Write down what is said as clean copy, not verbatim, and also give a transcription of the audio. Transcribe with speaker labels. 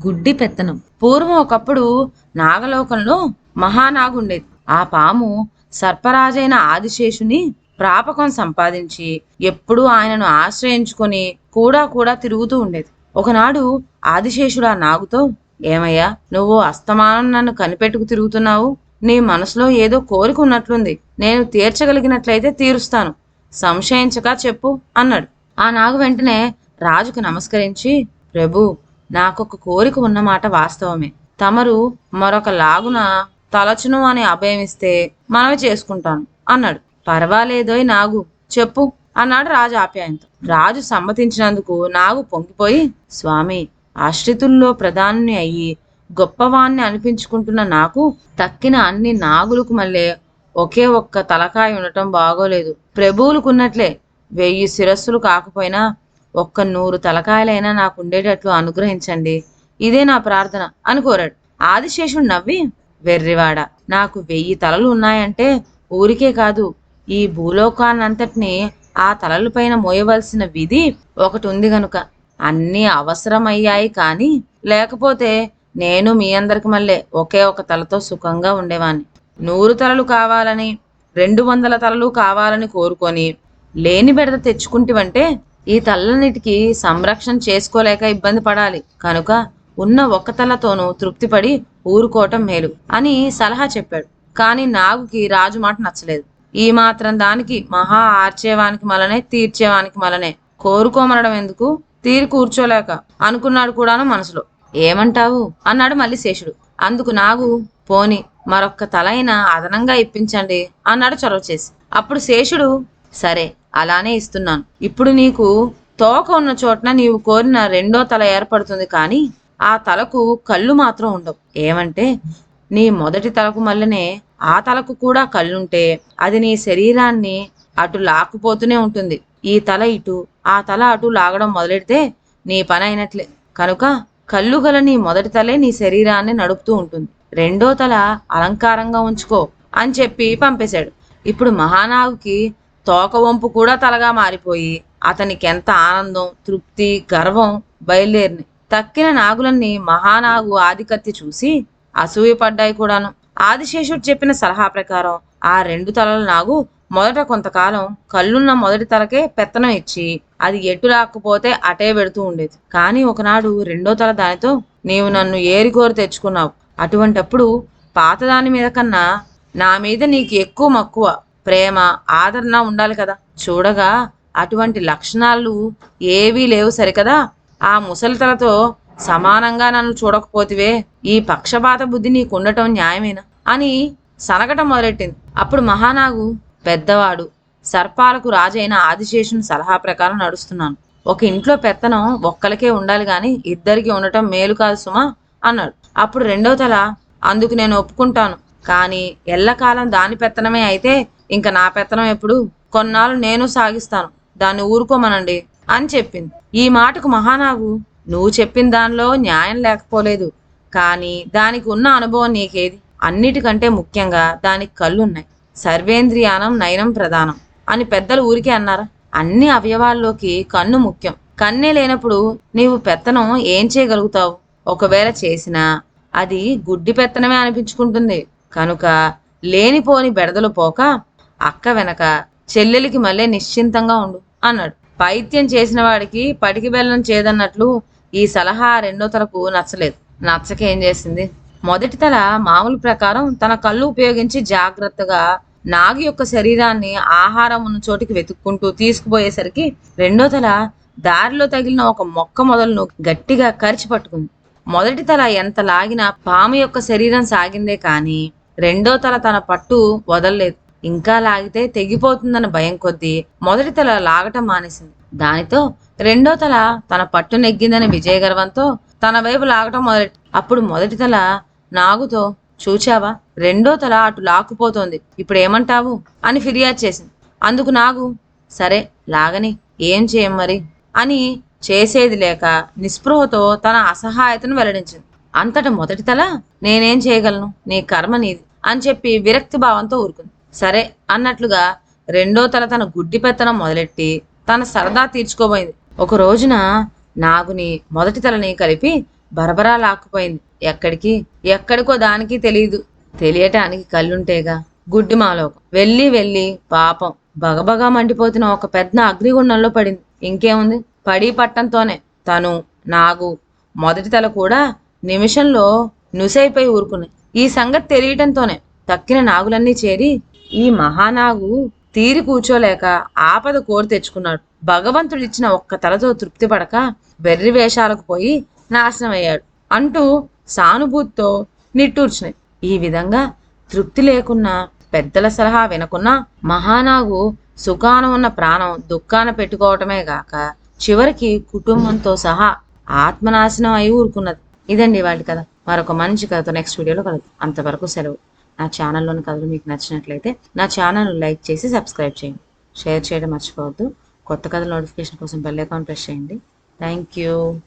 Speaker 1: గుడ్డి పెత్తనం. పూర్వం ఒకప్పుడు నాగలోకంలో మహానాగుండేది. ఆ పాము సర్పరాజైన ఆదిశేషుని ప్రాపకం సంపాదించి ఎప్పుడూ ఆయనను ఆశ్రయించుకొని కూడా తిరుగుతూ ఉండేది. ఒకనాడు ఆదిశేషుడు ఆ నాగుతో, ఏమయ్యా, నువ్వు అస్తమానం నన్ను కనిపెట్టుకు తిరుగుతున్నావు. నీ మనసులో ఏదో కోరిక ఉన్నట్లుంది. నేను తీర్చగలిగినట్లయితే తీరుస్తాను. సంశయించక చెప్పు అన్నాడు. ఆ నాగు వెంటనే రాజుకు నమస్కరించి, ప్రభు, నాకొక కోరిక ఉన్నమాట వాస్తవమే. తమరు మరొక లాగున తలచును అని అభయమిస్తే మనవి చేసుకుంటాను అన్నాడు. పర్వాలేదోయ్ నాగు, చెప్పు అన్నాడు రాజు ఆప్యాయంతో. రాజు సమ్మతించినందుకు నాగు పొంగిపోయి, స్వామి, ఆశ్రితుల్లో ప్రధాని అయ్యి గొప్పవాణ్ణి అనిపించుకుంటున్న నాకు తక్కిన అన్ని నాగులకు మళ్ళీ ఒకే ఒక్క తలకాయ ఉండటం బాగోలేదు. ప్రభువులకున్నట్లే 1000 శిరస్సులు కాకపోయినా ఒక్క 100 తలకాయలైనా నాకు ఉండేటట్లు అనుగ్రహించండి. ఇదే నా ప్రార్థన అని కోరాడు. ఆదిశేషుడు నవ్వి, వెర్రివాడ, నాకు 1000 తలలు ఉన్నాయంటే ఊరికే కాదు, ఈ భూలోకాన్నంతటినీ ఆ తలలపైన మోయవలసిన విధి ఒకటి ఉంది గనుక అన్నీ అవసరమయ్యాయి. కానీ లేకపోతే నేను మీ అందరికి మళ్ళీ ఒకే ఒక తలతో సుఖంగా ఉండేవాణ్ణి. 100 తలలు కావాలని 200 తలలు కావాలని కోరుకొని లేని బెడద తెచ్చుకుంటివంటే ఈ తలలన్నిటికీ సంరక్షణ చేసుకోలేక ఇబ్బంది పడాలి. కనుక ఉన్న ఒక్క తలతోనూ తృప్తిపడి ఊరుకోవటం మేలు అని సలహా చెప్పాడు. కానీ నాగుకి రాజు మాట నచ్చలేదు. ఈ మాత్రం దానికి మహా ఆర్చేవానికి మలనే తీర్చేవానికి మలనే కోరుకోమనడం ఎందుకు, తీరి కూర్చోలేక అనుకున్నాడు కూడాను మనసులో. ఏమంటావు అన్నాడు మళ్ళీ శేషుడు. అందుకు నాగు, పోని మరొక్క తల అయినా అదనంగా ఇప్పించండి అన్నాడు చొరవ చేసి. అప్పుడు శేషుడు, సరే, అలానే ఇస్తున్నాను. ఇప్పుడు నీకు తోక ఉన్న చోటన నీవు కోరిన 2వ తల ఏర్పడుతుంది. కానీ ఆ తలకు కళ్ళు మాత్రం ఉండవు. ఏమంటే నీ మొదటి తలకు మళ్ళనే ఆ తలకు కూడా కళ్ళుంటే అది నీ శరీరాన్ని అటు లాక్కుపోతూనే ఉంటుంది. ఈ తల ఇటు, ఆ తల అటు లాగడం మొదలెడితే నీ పని అయినట్లే. కనుక కళ్ళు గల నీ మొదటి తలే నీ శరీరాన్ని నడుపుతూ ఉంటుంది. 2వ తల అలంకారంగా ఉంచుకో అని చెప్పి పంపేశాడు. ఇప్పుడు మహానాగుకి తోక వంపు కూడా తలగా మారిపోయి అతనికి ఎంత ఆనందం, తృప్తి, గర్వం బయలుదేరినాయి. తక్కిన నాగులన్నీ మహానాగు ఆధికత్య చూసి అసూయపడ్డాయి కూడాను. ఆదిశేషుడు చెప్పిన సలహా ప్రకారం ఆ 2 తలల నాగు మొదట కొంతకాలం కళ్ళున్న మొదటి తలకే పెత్తనం ఇచ్చి అది ఎటు రాకపోతే అటే పెడుతూ ఉండేది. కానీ ఒకనాడు 2వ తల దానితో, నీవు నన్ను ఏరికోరి తెచ్చుకున్నావు. అటువంటప్పుడు పాతదాని మీద కన్నా నా మీద నీకు ఎక్కువ మక్కువ, ప్రేమ, ఆదరణ ఉండాలి కదా. చూడగా అటువంటి లక్షణాలు ఏవీ లేవు సరికదా. ఆ ముసలితలతో సమానంగా నన్ను చూడకపోతివే. ఈ పక్షపాత బుద్ధి నీకుండటం న్యాయమేనా అని సనగటం మొదలెట్టింది. అప్పుడు మహానాగు, పెద్దవాడు, సర్పాలకు రాజైన ఆదిశేషుని సలహా ప్రకారం నడుస్తున్నాను. ఒక ఇంట్లో పెత్తనం ఒక్కరికే ఉండాలి గాని ఇద్దరికి ఉండటం మేలు కాదు సుమా అన్నాడు. అప్పుడు 2వ తల, అందుకు నేను ఒప్పుకుంటాను. కానీ ఎల్లకాలం దాని పెత్తనమే అయితే ఇంక నా పెత్తనం ఎప్పుడు? కొన్నాళ్ళు నేను సాగిస్తాను, దాన్ని ఊరుకోమనండి అని చెప్పింది. ఈ మాటకు మహానాగు, నువ్వు చెప్పిన దానిలో న్యాయం లేకపోలేదు. కానీ దానికి ఉన్న అనుభవం నీకేది? అన్నిటికంటే ముఖ్యంగా దానికి కళ్ళున్నాయి. సర్వేంద్రియానం నయనం ప్రధానం అని పెద్దలు ఊరికే అన్నారా? అన్ని అవయవాల్లోకి కన్ను ముఖ్యం. కన్నే లేనప్పుడు నీవు పెత్తనం ఏం చేయగలుగుతావు? ఒకవేళ చేసినా అది గుడ్డి పెత్తనమే అనిపించుకుంటుంది. కనుక లేనిపోని బెడదలు పోక అక్క వెనక చెల్లెలికి మళ్ళీ నిశ్చింతంగా ఉండు అన్నాడు. పైత్యం చేసిన వాడికి పటికి బెల్లం చేదన్నట్లు ఈ సలహా 2వ తలకు నచ్చలేదు. నచ్చక ఏం చేసింది? మొదటి తల మామూలు ప్రకారం తన కళ్ళు ఉపయోగించి జాగ్రత్తగా నాగు యొక్క శరీరాన్ని ఆహారం ఉన్న చోటికి వెతుక్కుంటూ తీసుకుపోయేసరికి 2వ తల దారిలో తగిలిన ఒక మొక్క మొదలను గట్టిగా కరిచి పట్టుకుంది. మొదటి తల ఎంత లాగినా పాము యొక్క శరీరం సాగిందే కానీ 2వ తల తన పట్టు వదలలేదు. ఇంకా లాగితే తెగిపోతుందన్న భయం కొద్దీ మొదటి తల లాగటం మానేసింది. దానితో 2వ తల తన పట్టు నెగ్గిందని విజయగర్వంతో తన వైపు లాగటం మొదలెట్టి, అప్పుడు మొదటి తల నాగుతో, చూచావా, 2వ తల అటు లాక్కుపోతోంది, ఇప్పుడు ఏమంటావు అని ఫిర్యాదు చేసింది. అందుకు నాగు, సరే లాగని, ఏం చేయం మరి అని చేసేది లేక నిస్పృహతో తన అసహాయతను వెల్లడించింది. అంతటా మొదటి తల, నేనేం చేయగలను, నీ కర్మ నీది అని చెప్పి విరక్తి భావంతో ఊరుకుంది. సరే అన్నట్లుగా 2వ తల తన గుడ్డి పెత్తనం మొదలెట్టి తన సరదా తీర్చుకోబోయింది. ఒక రోజున నాగుని మొదటి తలని కలిపి బరబరా లాక్కుపోయింది. ఎక్కడికో దానికి తెలియదు. తెలియటానికి కళ్ళుంటేగా. గుడ్డి మాలోకం. వెళ్ళి పాపం బగబగా మండిపోతున్న ఒక పెద్ద అగ్నిగుండంలో పడింది. ఇంకేముంది, పడి పట్టంతోనే తను, నాగు, మొదటి తల కూడా నిమిషంలో నుసైపోయి ఊరుకున్నాయి. ఈ సంగతి తెలియటంతోనే తక్కిన నాగులన్నీ చేరి ఈ మహానాగు తీరి కూర్చోలేక ఆపద కోరి తెచ్చుకున్నాడు. భగవంతుడిచ్చిన ఒక్క తలతో తృప్తి పడక వెర్రి వేషాలకు పోయి నాశనం అయ్యాడు అంటూ సానుభూతితో నిట్టూర్చినాయి. ఈ విధంగా తృప్తి లేకున్నా, పెద్దల సలహా వినకున్నా మహానాగు సుఖాన ఉన్న ప్రాణం దుఃఖాన పెట్టుకోవటమే గాక చివరికి కుటుంబంతో సహా ఆత్మనాశనం అయి ఊరుకున్నది. ఇదండి వాళ్ళ కథ. మరొక మంచి కథతో నెక్స్ట్ వీడియోలో కలుద్దాం. అంతవరకు సెలవు. నా ఛానల్లోని కథలు మీకు నచ్చినట్లయితే నా ఛానల్ లైక్ చేసి సబ్స్క్రైబ్ చేయండి. షేర్ చేయడం మర్చిపోవద్దు. కొత్త కథల నోటిఫికేషన్ కోసం బెల్ ఐకాన్ ప్రెస్ చేయండి. Thank you.